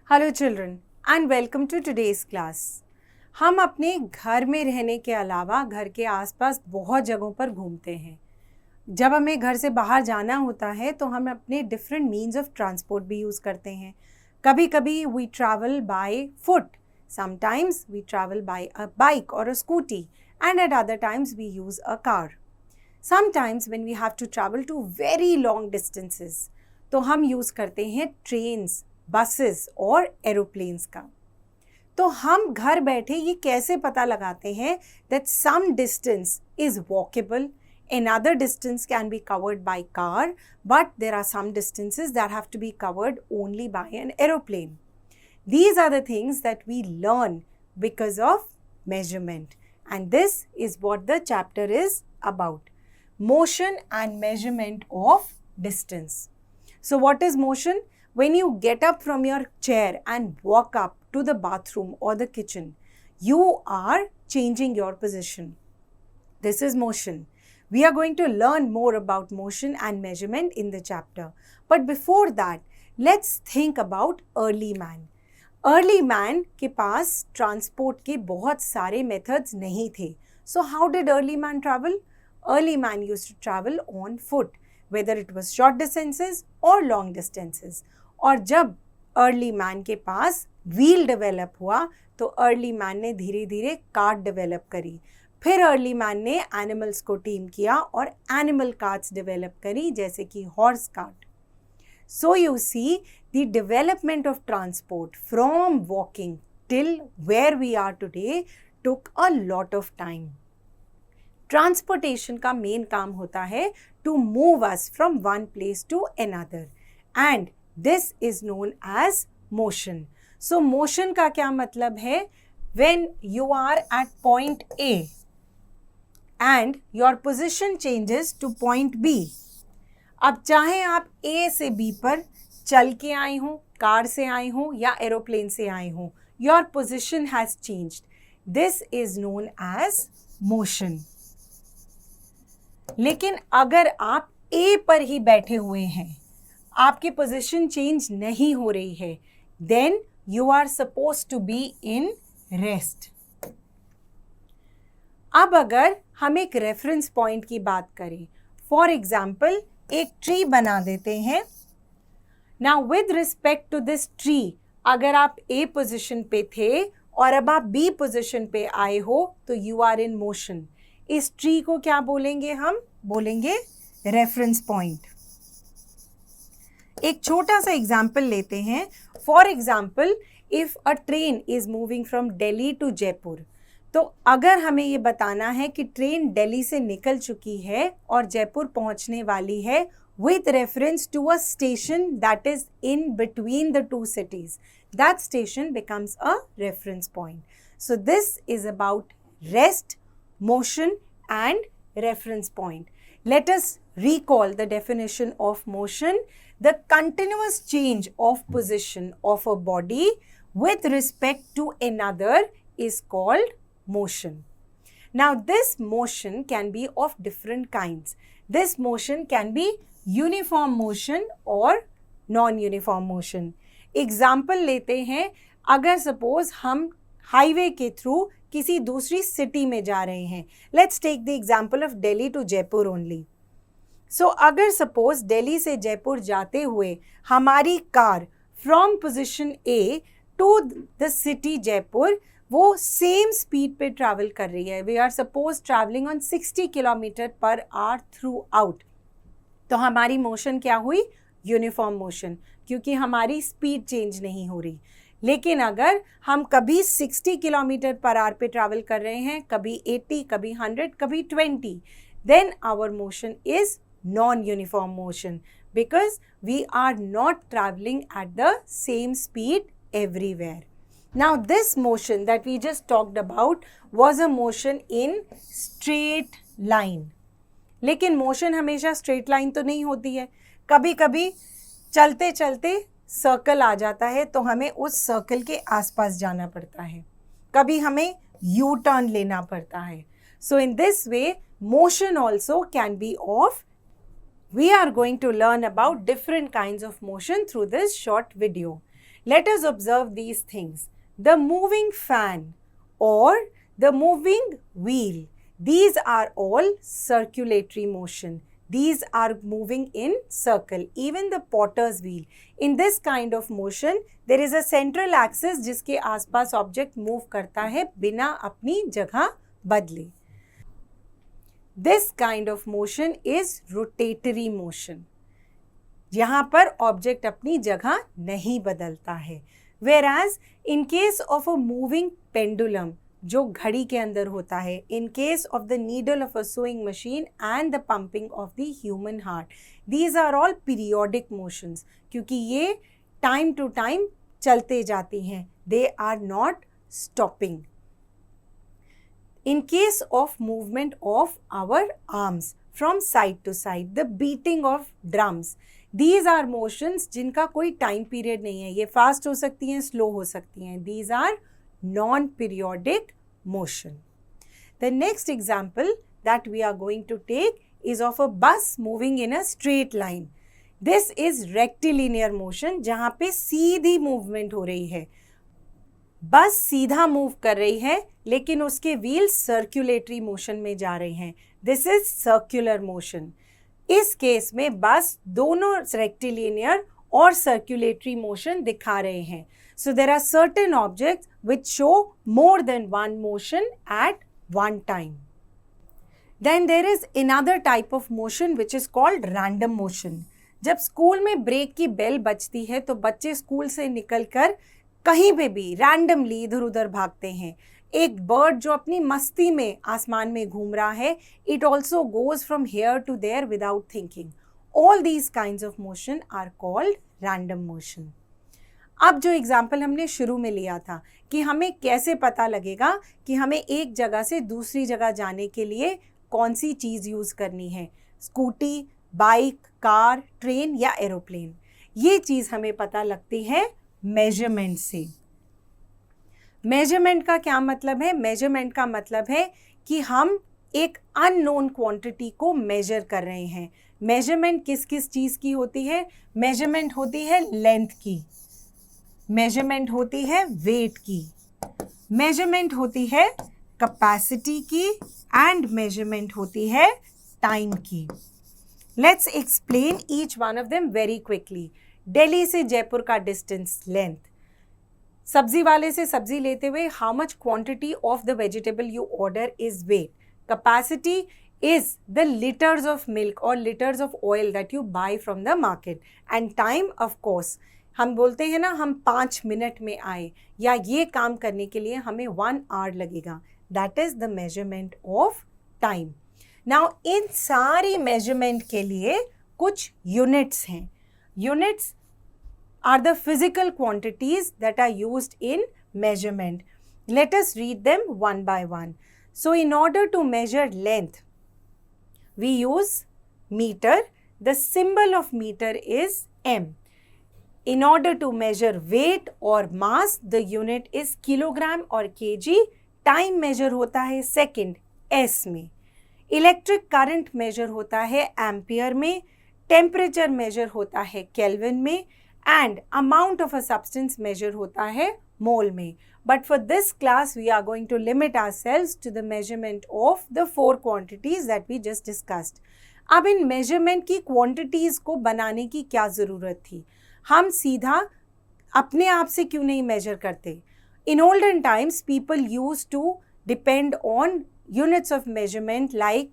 Hello children and welcome to today's class. हम अपने घर में रहने के अलावा घर के आसपास बहुत जगहों पर घूमते हैं। जब हमें घर से बाहर जाना होता है तो हम अपने डिफरेंट मीन्स ऑफ ट्रांसपोर्ट भी यूज़ करते हैं। कभी कभी we travel by foot, sometimes we travel by a bike और a scooty, and at other times we use a car. Sometimes when we have to travel to very long distances तो हम use करते हैं trains, buses और aeroplanes का। तो हम घर बैठे ये कैसे पता लगाते हैं that some distance is walkable, another distance can be covered by car, but there are some distances that have to be covered only by an aeroplane. These are the things that we learn because of measurement, and this is what the chapter is about: motion and measurement of distance. So what is motion? When you get up from your chair and walk up to the bathroom or the kitchen, you are changing your position. This is motion. We are going to learn more about motion and measurement in the chapter. But before that, let's think about early man. Early man के पास transport के बहुत सारे methods नहीं थे. So how did early man travel? Early man used to travel on foot, whether it was short distances or long distances. और जब early man के पास wheel develop हुआ तो अर्ली मैन ने धीरे धीरे कार्ट डेवलप करी। फिर अर्ली मैन ने एनिमल्स को टीम किया और एनिमल कार्ट्स डेवलप करी, जैसे कि horse cart. So you see the development of transport from walking till where we are today took a lot of time. Transportation का मेन काम होता है to move us from one place to another, and this is known as motion. So motion का क्या मतलब है? When you are at point A and your position changes to point B. अब चाहे आप A से B पर चल के आए हो, कार से आए हो या एरोप्लेन से आए हो, your position has changed. This is known as motion. लेकिन अगर आप A पर ही बैठे हुए हैं, आपकी पोजीशन चेंज नहीं हो रही है, then you are suppose to be in rest. अब अगर हम एक रेफरेंस पॉइंट की बात करें, फॉर एग्जाम्पल एक ट्री बना देते हैं। Now with respect to this tree, अगर आप ए पोजीशन पे थे और अब आप बी पोजीशन पे आए हो तो यू आर इन मोशन। इस ट्री को क्या बोलेंगे? हम बोलेंगे रेफरेंस पॉइंट। एक छोटा सा एग्जाम्पल लेते हैं। For example, if a train is moving from Delhi to Jaipur, तो अगर हमें ये बताना है कि ट्रेन दिल्ली से निकल चुकी है और जयपुर पहुंचने वाली है with reference to a station that is in between the two cities, that station becomes a reference point. So this is about rest, motion and reference point. Let us recall the definition of motion. The continuous change of position of a body with respect to another is called motion. Now this motion can be of different kinds. This motion can be uniform motion or non-uniform motion. Example लेते हैं, अगर suppose हम highway के through किसी दूसरी city में जा रहे हैं, let's take the example of Delhi to Jaipur only. सो अगर सपोज दिल्ली से जयपुर जाते हुए हमारी car from position A to the city Jaipur वो सेम स्पीड पे ट्रैवल कर रही है, we are suppose travelling on 60 kilometre per hour throughout, तो हमारी मोशन क्या हुई? यूनिफॉर्म मोशन, क्योंकि हमारी स्पीड चेंज नहीं हो रही। लेकिन अगर हम कभी 60 किलोमीटर पर आवर पे ट्रैवल कर रहे हैं, कभी 80, कभी 100, कभी 20, then our motion is non-uniform motion because we are not traveling at the same speed everywhere. Now this motion that we just talked about was a motion in straight line. लेकिन motion हमेशा straight line तो नहीं होती है, कभी कभी चलते चलते सर्कल आ जाता है तो हमें उस सर्कल के आसपास जाना पड़ता है, कभी हमें यू टर्न लेना पड़ता है। So in this way motion also can be of We are going to learn about different kinds of motion through this short video. Let us observe these things. The moving fan or the moving wheel, these are all circulatory motion. These are moving in circle. Even the potter's wheel. In this kind of motion, there is a central axis जिसके आसपास object move करता है बिना अपनी जगह बदले. This kind of motion is rotatory motion. यहाँ पर object अपनी जगह नहीं बदलता है. Whereas in case of a moving pendulum, जो घड़ी के अंदर होता है, in case of the needle of a sewing machine and the pumping of the human heart, these are all periodic motions, क्योंकि ये time to time चलते जाती हैं. They are not stopping. In case of movement of our arms from side to side, the beating of drums, these are motions जिनका कोई time period नहीं है. ये fast हो सकती हैं, slow हो सकती हैं. These are non-periodic motion. The next example that we are going to take is of a bus moving in a straight line. This is rectilinear motion जहाँ पे सीधी movement हो रही है. बस सीधा मूव कर रही है लेकिन उसके व्हील सर्कुलेटरी मोशन में जा रहे हैं. This is circular motion. इस केस में बस दोनों रेक्टिलिनियर और सर्कुलेटरी मोशन दिखा रहे हैं. So there are certain objects which show more than one motion at one time. Then there is another type of motion which is called random motion. जब school में break की bell बजती है तो बच्चे स्कूल से निकलकर कहीं पे भी रैंडमली इधर उधर भागते हैं. एक बर्ड जो अपनी मस्ती में आसमान में घूम रहा है, it also goes from here to there without thinking. All these kinds of motion are called random motion. अब जो एग्जाम्पल हमने शुरू में लिया था कि हमें कैसे पता लगेगा कि हमें एक जगह से दूसरी जगह जाने के लिए कौन सी चीज़ यूज़ करनी है, स्कूटी, बाइक, कार, ट्रेन या एरोप्लेन. ये चीज़ हमें पता लगती है मेजरमेंट से. मेजरमेंट का क्या मतलब है? मेजरमेंट का मतलब है कि हम एक अननोन क्वांटिटी को मेजर कर रहे हैं. मेजरमेंट किस किस चीज़ की होती है? मेजरमेंट होती है लेंथ की, मेजरमेंट होती है वेट की, मेजरमेंट होती है कैपेसिटी की एंड मेजरमेंट होती है टाइम की. Let's explain each one of them very quickly. Delhi से जयपुर का डिस्टेंस लेंथ. सब्जी वाले से सब्जी लेते हुए how much quantity of the vegetable you order is weight. Capacity is the liters of milk or liters of oil that you buy from the market. And time, of course, हम बोलते हैं ना हम 5 मिनट में आए या ये काम करने के लिए हमें 1 hour लगेगा. That is the measurement of time. Now इन सारी measurement के लिए कुछ units हैं. Units are the physical quantities that are used in measurement. Let us read them one by one. So in order to measure length, we use meter. The symbol of meter is m. In order to measure weight or mass, the unit is kilogram or kg. Time measure होता है second, s में. Electric current measure होता है ampere में. Temperature measure होता है Kelvin में. And amount of a substance measure होता है mole में. But for this class, we are going to limit ourselves to the measurement of the 4 quantities that we just discussed. अब इन measurement की quantities को बनाने की क्या ज़रूरत थी? हम सीधा अपने आप से क्यों नहीं measure करते? In olden times, people used to depend on units of measurement like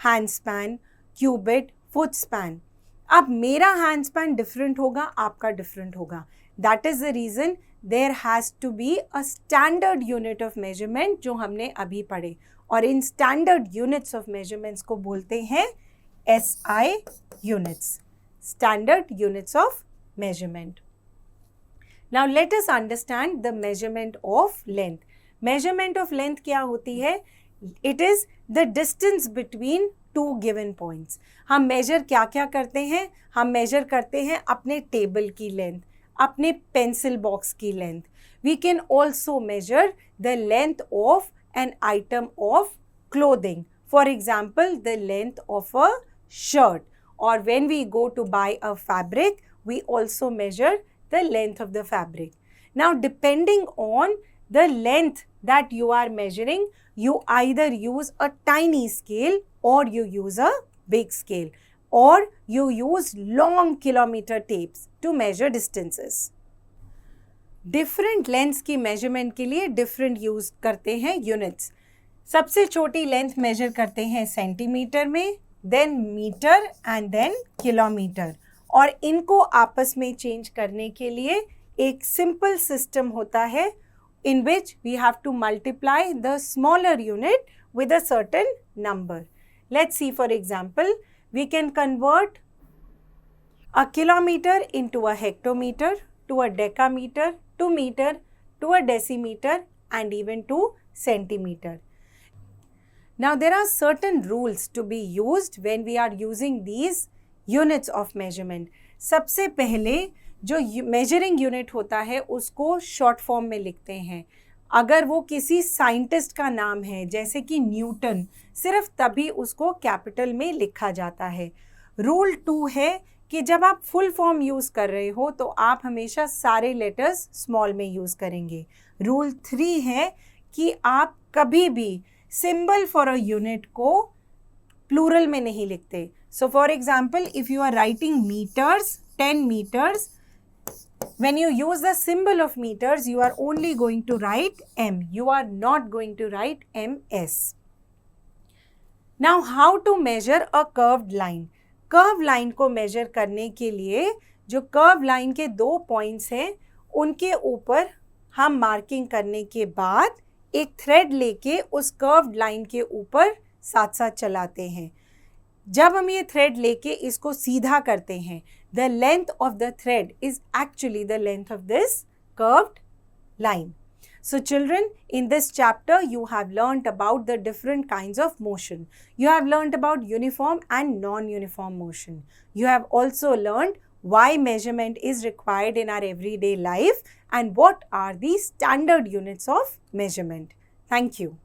handspan, cubit, footspan. अब मेरा handspan different होगा, आपका different होगा. That is the reason there has to be a standard unit of measurement जो हमने अभी पढ़े. और इन standard units of measurements को बोलते हैं SI units. Standard units of measurement. Now let us understand the measurement of length. Measurement of length क्या होती है? It is the distance between two given points. हम measure क्या क्या करते हैं? हम measure करते हैं अपने टेबल की लेंथ, अपने पेंसिल बॉक्स की length. We can also measure the length of an item of clothing. For example, the length of a shirt. Or when we go to buy a fabric, we also measure the length of the fabric. Now, depending on the length that you are measuring, you either use a tiny scale or you use a big scale, or you use long kilometer tapes to measure distances. Different lengths की measurement के लिए different use करते हैं units. सबसे छोटी length major करते हैं centimetre में, then metre and then kilometre. और इनको आपस में चेंज करने के लिए एक सिंपल सिस्टम होता है in which we have to multiply the smaller unit with a certain number. Let's see, for example, we can convert a kilometer into a hectometer, to a decameter, to meter, to a decimeter, and even to centimeter. Now, there are certain rules to be used when we are using these units of measurement. सबसे पहले जो measuring unit होता है उसको short form में लिखते हैं. अगर वो किसी साइंटिस्ट का नाम है जैसे कि न्यूटन, सिर्फ तभी उसको कैपिटल में लिखा जाता है. रूल 2 है कि जब आप फुल फॉर्म यूज़ कर रहे हो तो आप हमेशा सारे लेटर्स स्मॉल में यूज़ करेंगे. रूल 3 है कि आप कभी भी सिंबल फॉर अ यूनिट को प्लूरल में नहीं लिखते. So for example, if you are writing metres, 10 meters, when you use the symbol of meters, you are only going to write M. You are not going to write MS. Now, how to measure a curved line? Curved line को measure करने के लिए जो curved line के 2 points हैं, उनके ऊपर हम मार्किंग करने के बाद एक थ्रेड लेके उस curved line के ऊपर साथ साथ चलाते हैं. जब हम ये थ्रेड लेके इसको सीधा करते हैं, the length of the thread is actually the length of this curved line. So children, in this chapter you have learnt about the different kinds of motion. You have learnt about uniform and non-uniform motion. You have also learnt why measurement is required in our everyday life and what are the standard units of measurement. Thank you.